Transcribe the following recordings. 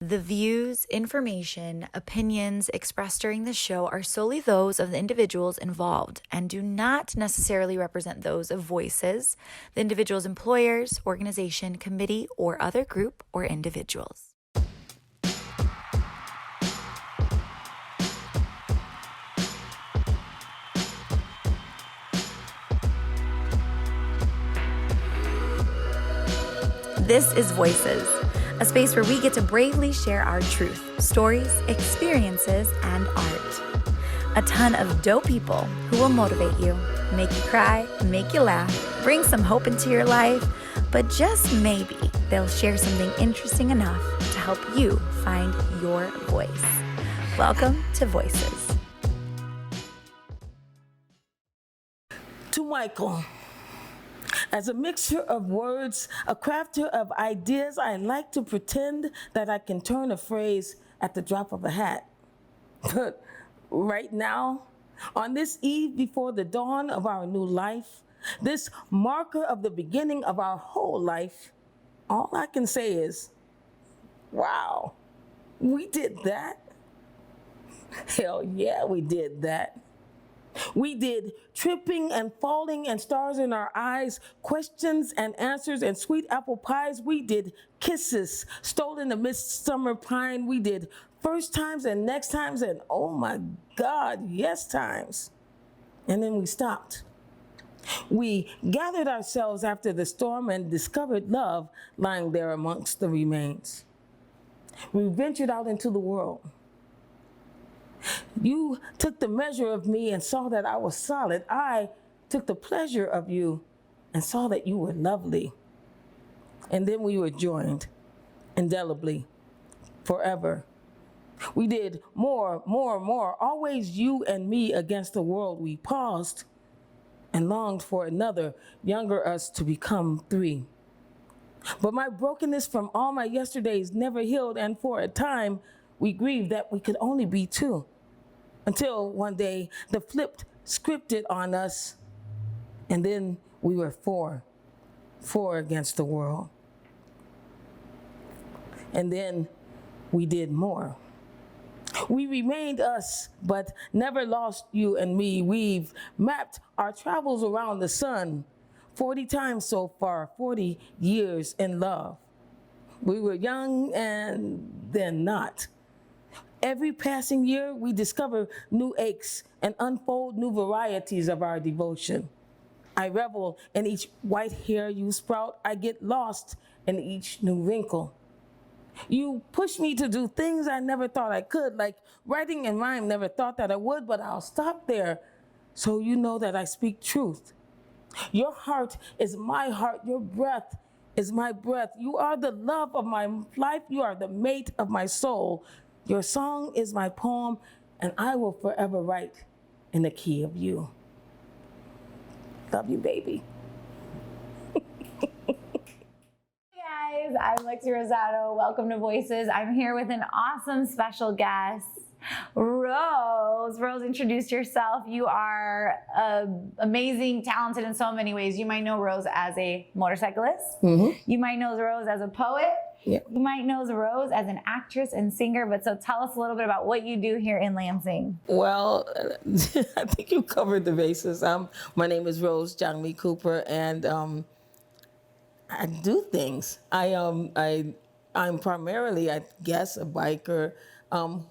The views, information, opinions expressed during the show are solely those of the individuals involved and do not necessarily represent those of Voices, the individual's employers, organization, committee, or other group or individuals. This is Voices, a space where we get to bravely share our truth, stories, experiences, and art. A ton of dope people who will motivate you, make you cry, make you laugh, bring some hope into your life, but just maybe they'll share something interesting enough to help you find your voice. Welcome to Voices. To Michael. As a mixture of words, a crafter of ideas, I like to pretend that I can turn a phrase at the drop of a hat. But right now, on this eve before the dawn of our new life, this marker of the beginning of our whole life, all I can say is, wow, we did that. Hell yeah, we did that. We did tripping and falling and stars in our eyes, questions and answers and sweet apple pies. We did kisses stolen amidst summer pine. We did first times and next times and oh my God, yes times. And then we stopped. We gathered ourselves after the storm and discovered love lying there amongst the remains. We ventured out into the world. You took the measure of me and saw that I was solid. I took the pleasure of you and saw that you were lovely. And then we were joined indelibly, forever. We did more, always you and me against the world. We paused and longed for another, younger us to become three. But my brokenness from all my yesterdays never healed, and for a time, we grieved that we could only be two. Until one day, the flipped scripted on us, and then we were four against the world. And then we did more. We remained us, but never lost you and me. We've mapped our travels around the sun 40 times so far, 40 years in love. We were young and then not. Every passing year, we discover new aches and unfold new varieties of our devotion. I revel in each white hair you sprout. I get lost in each new wrinkle. You push me to do things I never thought I could, like writing and rhyme, never thought that I would, but I'll stop there so you know that I speak truth. Your heart is my heart. Your breath is my breath. You are the love of my life. You are the mate of my soul. Your song is my poem, and I will forever write in the key of you. Love you, baby. Hey guys, I'm Lexirosa.poet. Welcome to Voices. I'm here with an awesome special guest, Rose. Rose, introduce yourself. You are amazing, talented in so many ways. You might know Rose as a motorcyclist. Mm-hmm. You might know Rose as a poet. Yep. You might know Rose as an actress and singer, but so tell us a little bit about what you do here in Lansing. Well, I think you covered the bases. My name is Rose Jangmi Cooper, and I do things. I'm primarily, I guess, a biker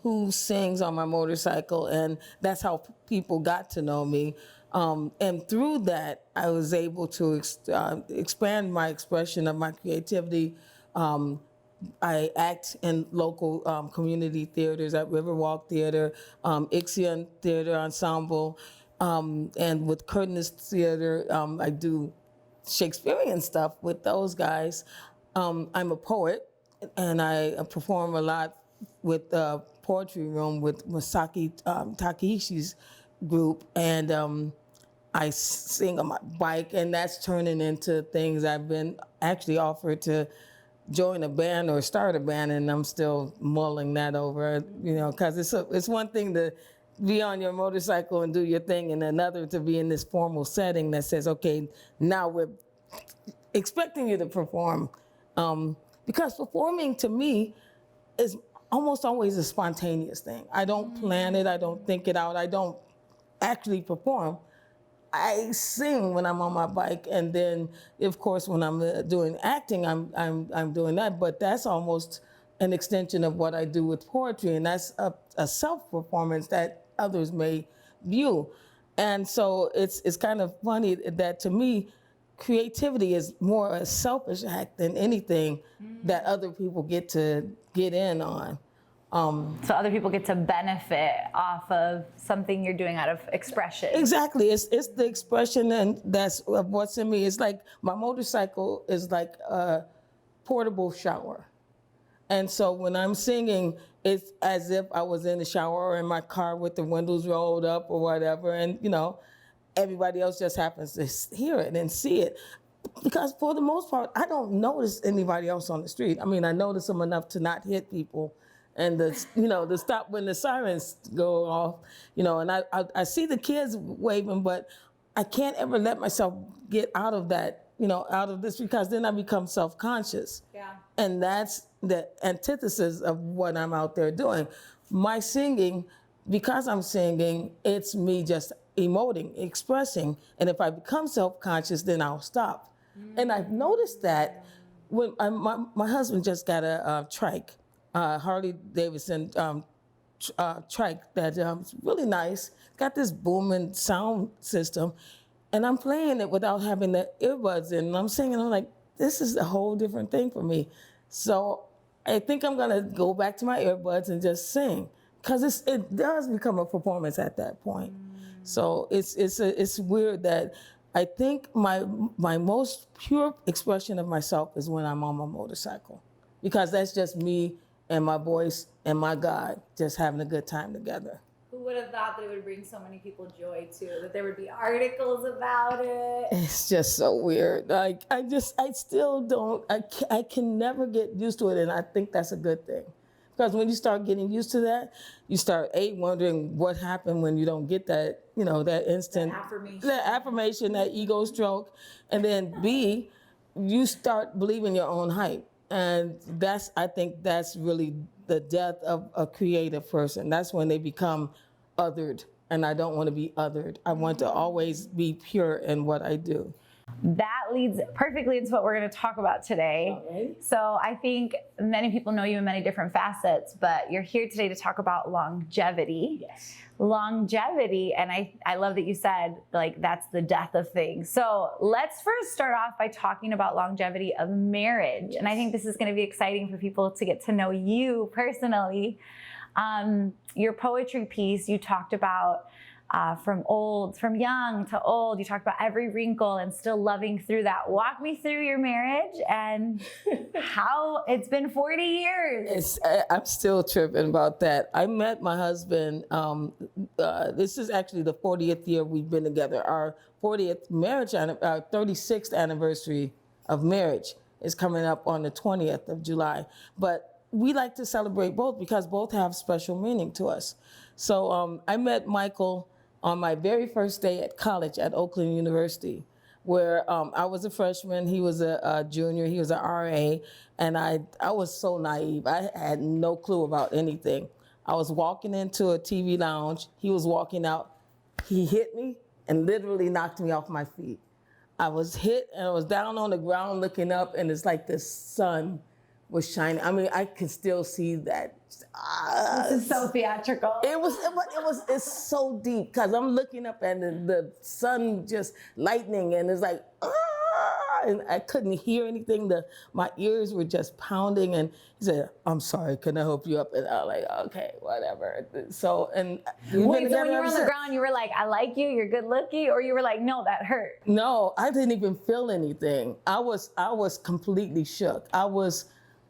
who sings on my motorcycle, and that's how people got to know me. And through that, I was able to expand my expression of my creativity. I act in local community theaters at Riverwalk Theater, Ixion Theater Ensemble, and with Curtis Theater, I do Shakespearean stuff with those guys. I'm a poet, and I perform a lot with Poetry Room with Masaki Takehishi's group, and I sing on my bike, and that's turning into things. I've been actually offered to join a band or start a band, and I'm still mulling that over, because it's one thing to be on your motorcycle and do your thing, and another to be in this formal setting that says, okay, now we're expecting you to perform. Because performing to me is almost always a spontaneous thing. I don't plan it. I don't think it out. I don't actually perform. I sing when I'm on my bike, and then, of course, when I'm doing acting, I'm doing that. But that's almost an extension of what I do with poetry, and that's a self performance that others may view. And so it's kind of funny that to me, creativity is more a selfish act than anything that other people get to get in on. So other people get to benefit off of something you're doing out of expression. Exactly, it's the expression, and that's what's in me. It's like my motorcycle is like a portable shower. And so when I'm singing, it's as if I was in the shower or in my car with the windows rolled up or whatever. And, everybody else just happens to hear it and see it. Because for the most part, I don't notice anybody else on the street. I mean, I notice them enough to not hit people and to stop when the sirens go off, and I see the kids waving, but I can't ever let myself get out of that, out of this, because then I become self-conscious. Yeah. And that's the antithesis of what I'm out there doing. My singing, because I'm singing, it's me just emoting, expressing. And if I become self-conscious, then I'll stop. And I've noticed that when my husband just got a trike, Harley Davidson trike that's really nice. Got this booming sound system. And I'm playing it without having the earbuds in. And I'm singing, I'm like, this is a whole different thing for me. So I think I'm gonna go back to my earbuds and just sing, because it does become a performance at that point. So it's weird that I think my most pure expression of myself is when I'm on my motorcycle, because that's just me and my voice and my God just having a good time together. Who would have thought that it would bring so many people joy too? That there would be articles about it. It's just so weird. Like I still don't. I can never get used to it, and I think that's a good thing, because when you start getting used to that, you start wondering what happened when you don't get that, that instant affirmation, that ego stroke, and then B, you start believing your own hype, and I think that's really the death of a creative person. That's when they become othered, and I don't want to be othered. I want to always be pure in what I do. That leads perfectly into what we're going to talk about today. Okay. So I think many people know you in many different facets, but you're here today to talk about longevity. Yes. Longevity, and I love that you said, like, that's the death of things. So let's first start off by talking about longevity of marriage. Yes. And I think this is going to be exciting for people to get to know you personally. Your poetry piece, you talked about from young to old. You talked about every wrinkle and still loving through that. Walk me through your marriage and how it's been 40 years. I'm still tripping about that. I met my husband, this is actually the 40th year we've been together. Our 40th marriage, our 36th anniversary of marriage is coming up on the 20th of July. But we like to celebrate both because both have special meaning to us. So I met Michael on my very first day at college at Oakland University, where I was a freshman, he was a junior, he was an RA, and I was so naive. I had no clue about anything. I was walking into a TV lounge, he was walking out, he hit me and literally knocked me off my feet. I was hit and I was down on the ground looking up, and it's like the sun was shining. I mean, I could still see that. This is so theatrical. It's so deep, because I'm looking up and the sun just lightning, and it's like, and I couldn't hear anything. My ears were just pounding, and he said, "I'm sorry, can I help you up?" And I was like, "Okay, whatever." So, and wait, so when you were on the ground, you were like, "I like you, you're good looking," or you were like, "No, that hurt"? No, I didn't even feel anything. I was completely shook.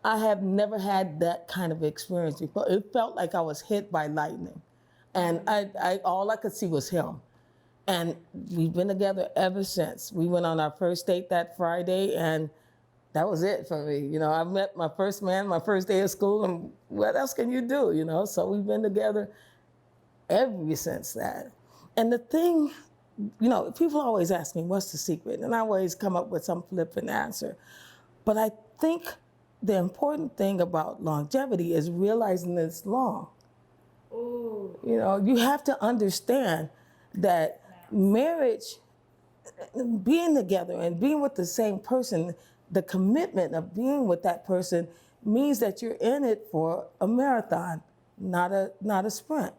I have never had that kind of experience before. It felt like I was hit by lightning. And all I could see was him. And we've been together ever since. We went on our first date that Friday, and that was it for me. I met my first man, my first day of school, and what else can you do, So we've been together ever since that. And the thing, people always ask me, what's the secret? And I always come up with some flippant answer. But I think the important thing about longevity is realizing that it's long. Ooh. You know, you have to understand that marriage, being together and being with the same person, the commitment of being with that person means that you're in it for a marathon, not a sprint.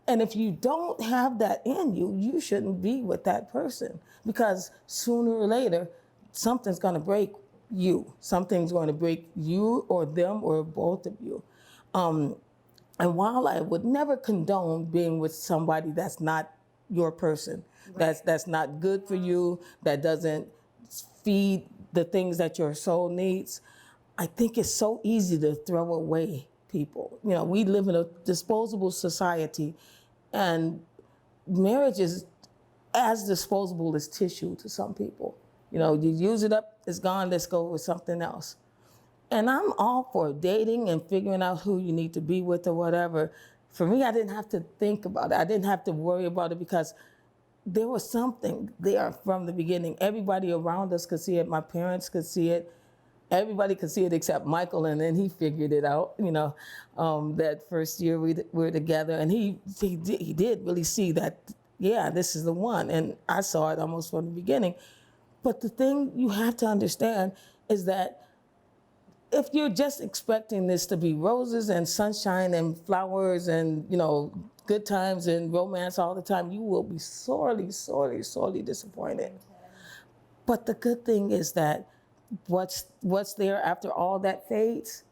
And if you don't have that in you, you shouldn't be with that person, because sooner or later, something's going to break you. Something's going to break you or them or both of you. And while I would never condone being with somebody that's not your person, that's not good for you, that doesn't feed the things that your soul needs, I think it's so easy to throw away people. You know, we live in a disposable society, and marriage is as disposable as tissue to some people. You know, you use it up, it's gone, let's go with something else. And I'm all for dating and figuring out who you need to be with or whatever. For me, I didn't have to think about it. I didn't have to worry about it, because there was something there from the beginning. Everybody around us could see it. My parents could see it. Everybody could see it except Michael, and then he figured it out, you know, that first year we were together. And he did really see that, yeah, this is the one. And I saw it almost from the beginning. But the thing you have to understand is that if you're just expecting this to be roses and sunshine and flowers and, you know, good times and romance all the time, you will be sorely, sorely, sorely disappointed. But the good thing is that what's there after all that fades,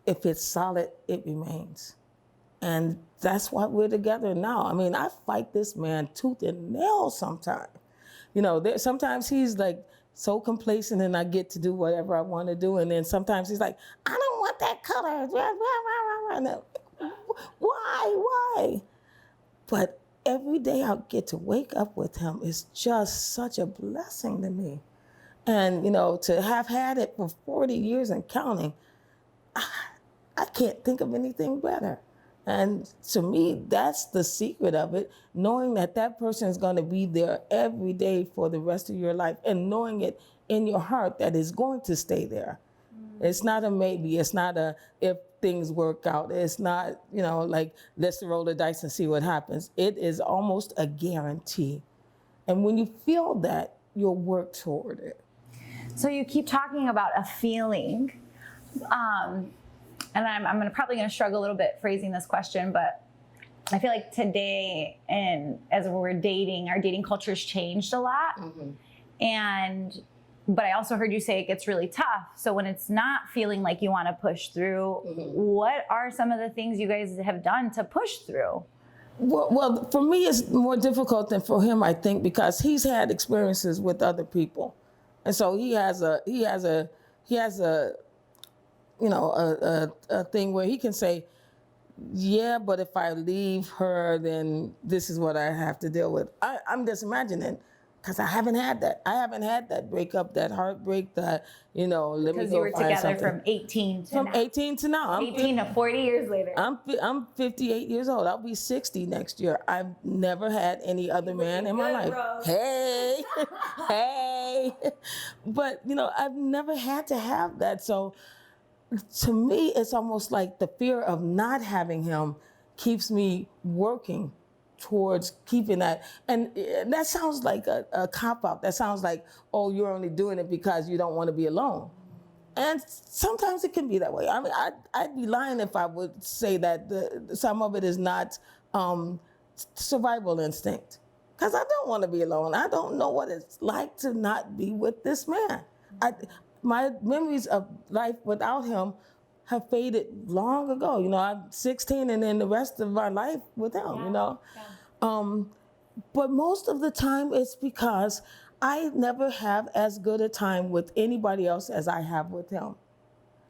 if it's solid, it remains. And that's why we're together now. I mean, I fight this man tooth and nail sometimes. You know, sometimes he's like so complacent and I get to do whatever I want to do. And then sometimes he's like, I don't want that color. Why? But every day I get to wake up with him is just such a blessing to me. And, you know, to have had it for 40 years and counting, I can't think of anything better. And to me, that's the secret of it, knowing that that person is going to be there every day for the rest of your life, and knowing it in your heart that it's going to stay there. It's not a maybe. It's not a if things work out. It's not, you know, like let's roll the dice and see what happens. It is almost a guarantee. And when you feel that, you'll work toward it. So you keep talking about a feeling. And I'm probably going to struggle a little bit phrasing this question, but I feel like today, and as we're dating, our dating culture's changed a lot. Mm-hmm. But I also heard you say it gets really tough. So when it's not feeling like you want to push through, mm-hmm. what are some of the things you guys have done to push through? Well, for me, it's more difficult than for him, I think, because he's had experiences with other people, and so he has a you know, a thing where he can say, yeah, but if I leave her, then this is what I have to deal with. I'm just imagining, because I haven't had that. I haven't had that breakup, that heartbreak, that, you know, let me go find something. Because you were together from 18 to now. From 18 to now. 18 to 40 years later. I'm 58 years old. I'll be 60 next year. I've never had any other man in my life. Rose. Hey, hey. But, you know, I've never had to have that. So to me, it's almost like the fear of not having him keeps me working towards keeping that. And that sounds like a cop-out. That sounds like, oh, you're only doing it because you don't want to be alone. And sometimes it can be that way. I mean, I'd be lying if I would say that some of it is not survival instinct. Because I don't want to be alone. I don't know what it's like to not be with this man. My memories of life without him have faded long ago. You know, I'm 16 and then the rest of my life with him, you know. Yeah. But most of the time it's because I never have as good a time with anybody else as I have with him.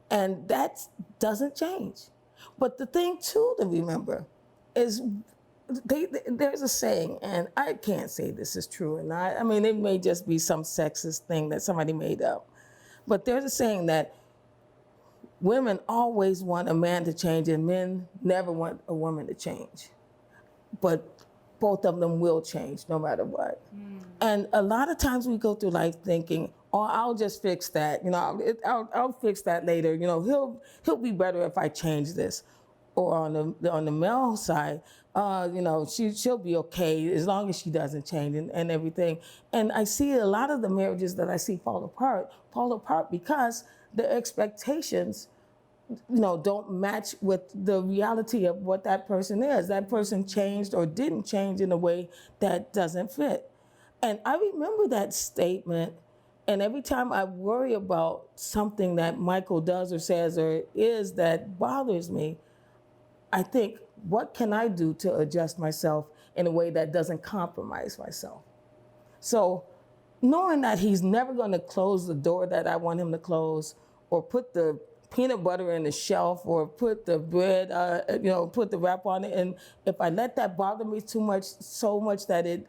And that doesn't change. But the thing too to remember is there's a saying, and I can't say this is true or not. I mean, it may just be some sexist thing that somebody made up. But there's a saying that women always want a man to change and men never want a woman to change. But both of them will change no matter what. And a lot of times we go through life thinking, "Oh, I'll just fix that. I'll fix that later. He'll be better if I change this." Or on the male side, she'll be okay as long as she doesn't change and everything. And I see a lot of the marriages that I see fall apart because the expectations don't match with the reality of what that person is. That person changed or didn't change in a way that doesn't fit. And I remember that statement. And every time I worry about something that Michael does or says or is that bothers me, I think, what can I do to adjust myself in a way that doesn't compromise myself? So knowing that he's never going to close the door that I want him to close, or put the peanut butter in the shelf, or put the bread, put the wrap on it. And if I let that bother me so much that it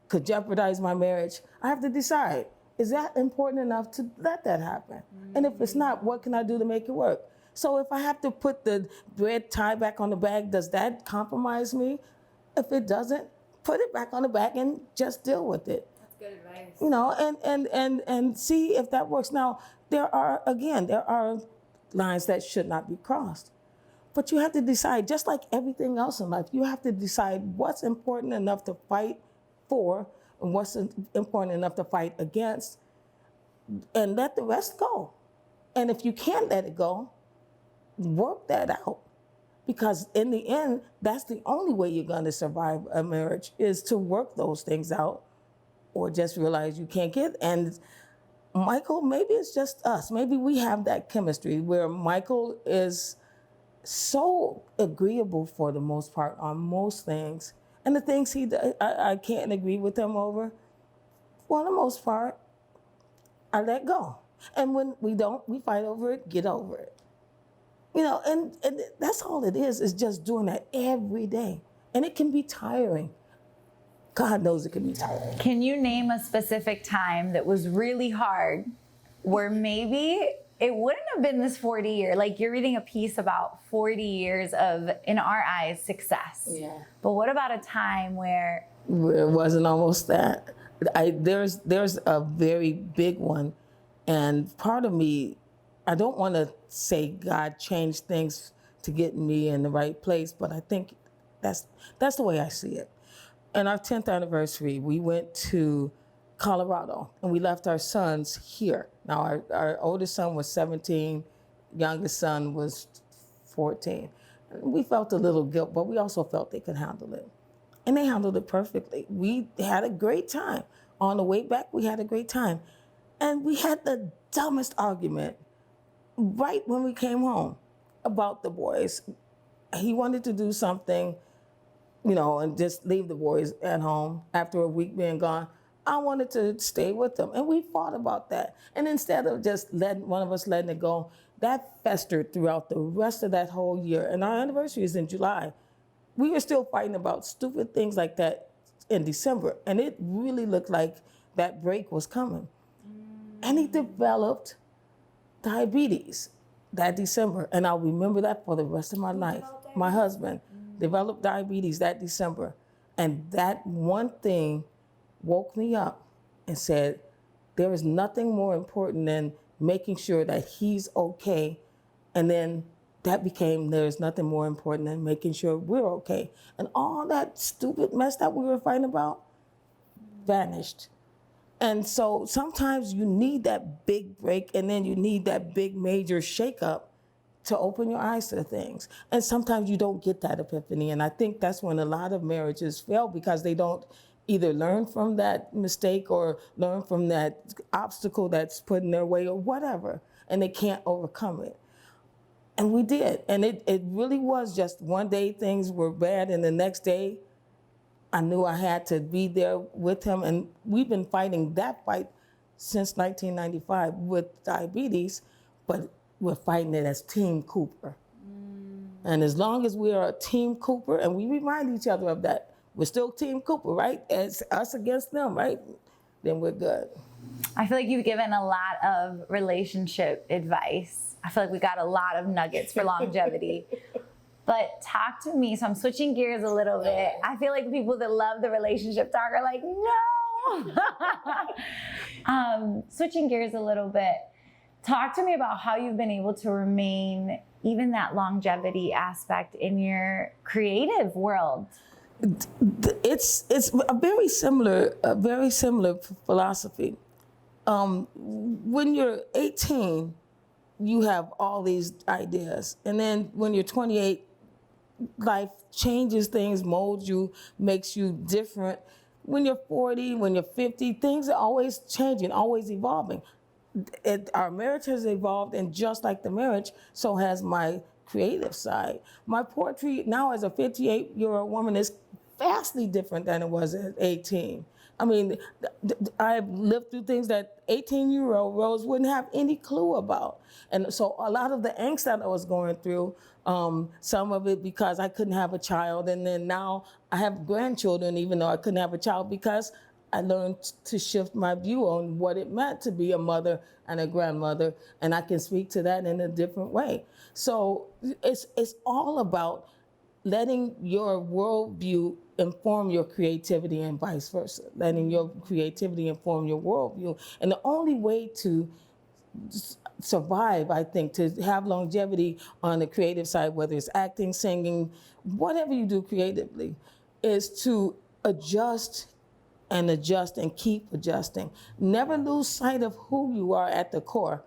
could jeopardize my marriage, I have to decide, is that important enough to let that happen? And if it's not, what can I do to make it work? So if I have to put the bread tie back on the bag, does that compromise me? If it doesn't, put it back on the bag and just deal with it. That's good advice. And see if that works. Now, there are lines that should not be crossed. But you have to decide, just like everything else in life, you have to decide what's important enough to fight for and what's important enough to fight against, and let the rest go. And if you can't let it go, work that out. Because in the end, that's the only way you're going to survive a marriage, is to work those things out, or just realize you can't get. And Michael, maybe it's just us. Maybe we have that chemistry where Michael is so agreeable for the most part on most things. And the things he does, I can't agree with him over. For the most part, I let go. And when we don't, we fight over it, get over it. And that's all it is just doing that every day. And it can be tiring. God knows it can be tiring. Can you name a specific time that was really hard where maybe it wouldn't have been this 40 year, like you're reading a piece about 40 years of, in our eyes, success. Yeah. But what about a time where it wasn't almost that? There's a very big one. And part of me, I don't want to say God changed things to get me in the right place, but I think that's the way I see it. On our 10th anniversary, we went to Colorado, and we left our sons here. Now, our oldest son was 17, youngest son was 14. We felt a little guilt, but we also felt they could handle it. And they handled it perfectly. We had a great time. On the way back, we had a great time. And we had the dumbest argument right when we came home about the boys. He wanted to do something, and just leave the boys at home after a week being gone. I wanted to stay with them. And we fought about that. And instead of just one of us letting it go, that festered throughout the rest of that whole year. And our anniversary is in July. We were still fighting about stupid things like that in December. And it really looked like that break was coming. And he developed diabetes that December. And I'll remember that for the rest of my life. My husband developed diabetes that December. And that one thing woke me up and said, there is nothing more important than making sure that he's okay. And then that became, there's nothing more important than making sure we're okay. And all that stupid mess that we were fighting about vanished. And so sometimes you need that big break, and then you need that big major shakeup to open your eyes to things. And sometimes you don't get that epiphany. And I think that's when a lot of marriages fail, because they don't either learn from that mistake or learn from that obstacle that's put in their way or whatever, and they can't overcome it. And we did. And it really was just one day things were bad, and the next day I knew I had to be there with him. And we've been fighting that fight since 1995 with diabetes, but we're fighting it as Team Cooper. And as long as we are a Team Cooper, and we remind each other of that, we're still Team Cooper, right? It's us against them, right? Then we're good. I feel like you've given a lot of relationship advice. I feel like we got a lot of nuggets for longevity. But talk to me. So I'm switching gears a little bit. I feel like people that love the relationship talk are like, no. Switching gears a little bit. Talk to me about how you've been able to remain even that longevity aspect in your creative world. It's a very similar philosophy. When you're 18, you have all these ideas, and then when you're 28, life changes things, molds you, makes you different. When you're 40, when you're 50, things are always changing, always evolving. Our marriage has evolved, and just like the marriage, so has my creative side. My poetry now as a 58-year-old woman is vastly different than it was at 18. I mean, I've lived through things that 18-year-old Rose wouldn't have any clue about. And so a lot of the angst that I was going through, some of it because I couldn't have a child, and then now I have grandchildren even though I couldn't have a child, because I learned to shift my view on what it meant to be a mother and a grandmother, and I can speak to that in a different way. So it's all about letting your worldview inform your creativity and vice versa, letting your creativity inform your worldview. And the only way to survive, I think, to have longevity on the creative side, whether it's acting, singing, whatever you do creatively, is to adjust and keep adjusting. Never lose sight of who you are at the core.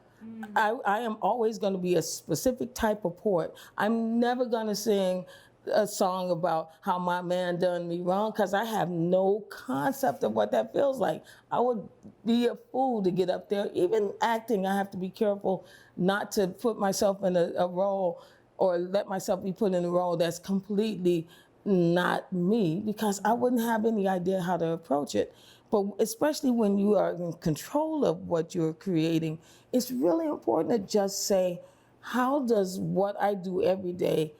I am always going to be a specific type of poet. I'm never going to sing a song about how my man done me wrong, because I have no concept of what that feels like. I would be a fool to get up there. Even acting, I have to be careful not to put myself in a role, or let myself be put in a role that's completely not me, because I wouldn't have any idea how to approach it. But especially when you are in control of what you're creating, it's really important to just say, how does what I do every day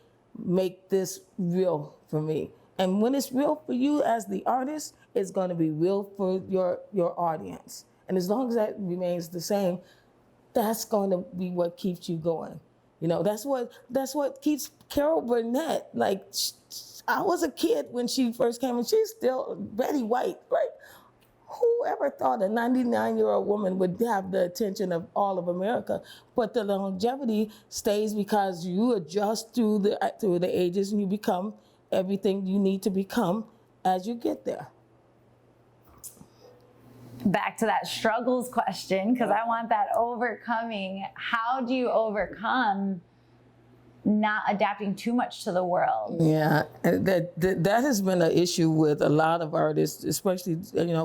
make this real for me? And when it's real for you as the artist, it's going to be real for your audience. And as long as that remains the same, that's going to be what keeps you going. You know, that's what keeps Carol Burnett. Like, I was a kid when she first came, and she's still Betty White, right? Whoever thought a 99-year-old woman would have the attention of all of America? But the longevity stays because you adjust through the ages, and you become everything you need to become as you get there. Back to that struggles question, because I want that overcoming. How do you overcome not adapting too much to the world? Yeah, that has been an issue with a lot of artists, especially, dealing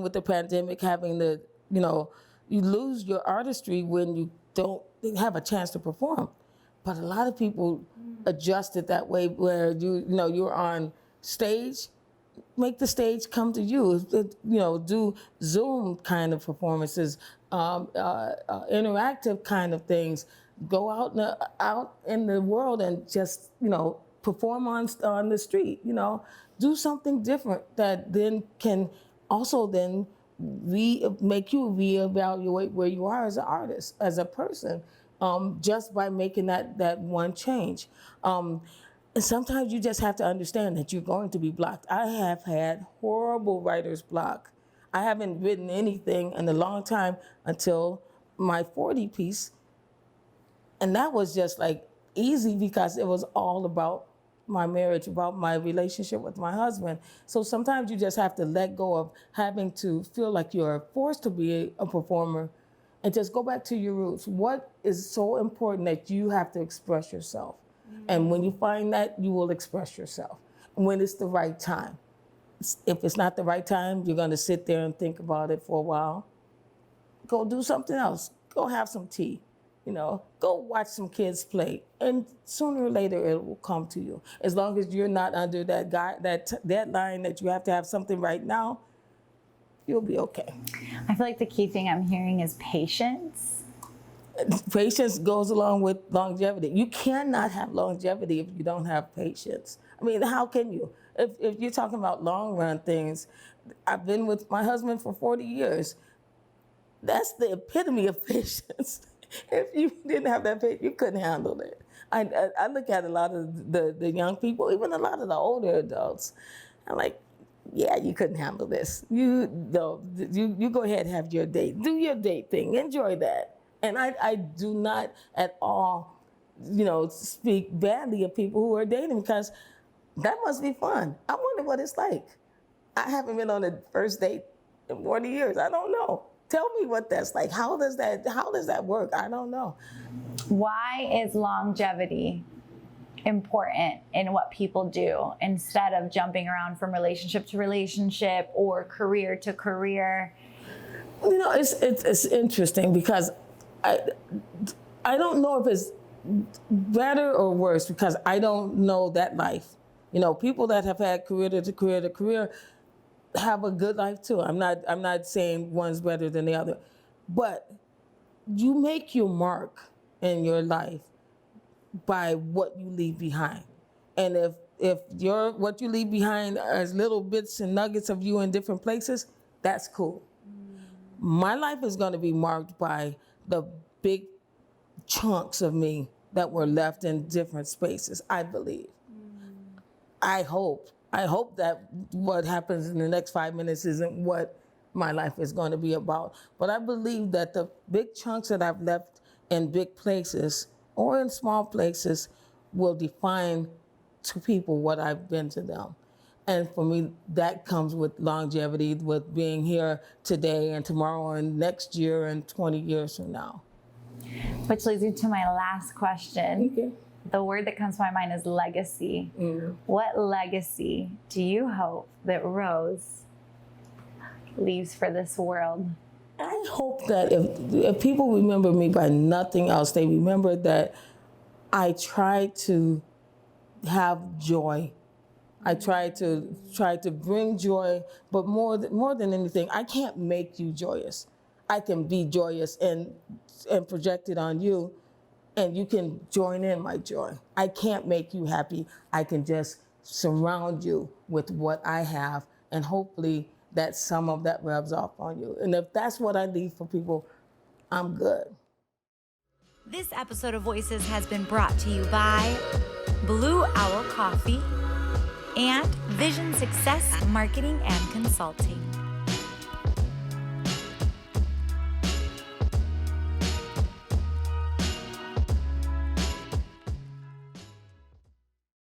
with the pandemic, having to, you lose your artistry when you don't have a chance to perform. But a lot of people adjust it that way, where you're on stage. Make the stage come to you. Do Zoom kind of performances, interactive kind of things. Go out in the world and just perform on the street. Do something different that then can also then make you reevaluate where you are as an artist, as a person, just by making that one change. And sometimes you just have to understand that you're going to be blocked. I have had horrible writer's block. I haven't written anything in a long time until my 40 piece. And that was just like easy because it was all about my marriage, about my relationship with my husband. So sometimes you just have to let go of having to feel like you're forced to be a performer, and just go back to your roots. What is so important that you have to express yourself? And when you find that, you will express yourself when it's the right time. If it's not the right time, you're going to sit there and think about it for a while. Go do something else. Go have some tea. Go watch some kids play. And sooner or later, it will come to you. As long as you're not under that deadline that you have to have something right now, you'll be okay. I feel like the key thing I'm hearing is patience. Patience goes along with longevity. You cannot have longevity if you don't have patience. I mean, how can you? If you're talking about long run things, I've been with my husband for 40 years. That's the epitome of patience. If you didn't have that patience, you couldn't handle it. I look at a lot of the young people, even a lot of the older adults. I'm like, yeah, you couldn't handle this. You go ahead and have your date. Do your date thing. Enjoy that. And I do not at all, speak badly of people who are dating, because that must be fun. I wonder what it's like. I haven't been on a first date in 40 years. I don't know. Tell me what that's like. How does that work? I don't know. Why is longevity important in what people do instead of jumping around from relationship to relationship or career to career? It's interesting, because I don't know if it's better or worse, because I don't know that life. People that have had career to career to career have a good life too. I'm not saying one's better than the other, but you make your mark in your life by what you leave behind. And if what you leave behind as little bits and nuggets of you in different places, that's cool. My life is going to be marked by the big chunks of me that were left in different spaces, I believe. I hope that what happens in the next 5 minutes isn't what my life is going to be about. But I believe that the big chunks that I've left in big places or in small places will define to people what I've been to them. And for me, that comes with longevity, with being here today and tomorrow and next year and 20 years from now. Which leads me to my last question. Okay. The word that comes to my mind is legacy. What legacy do you hope that Rose leaves for this world? I hope that if people remember me by nothing else, they remember that I try to have joy. I try to bring joy, but more than anything, I can't make you joyous. I can be joyous and project it on you, and you can join in my joy. I can't make you happy. I can just surround you with what I have, and hopefully that some of that rubs off on you. And if that's what I leave for people, I'm good. This episode of Voices has been brought to you by Blue Owl Coffee and Vision Success Marketing and Consulting.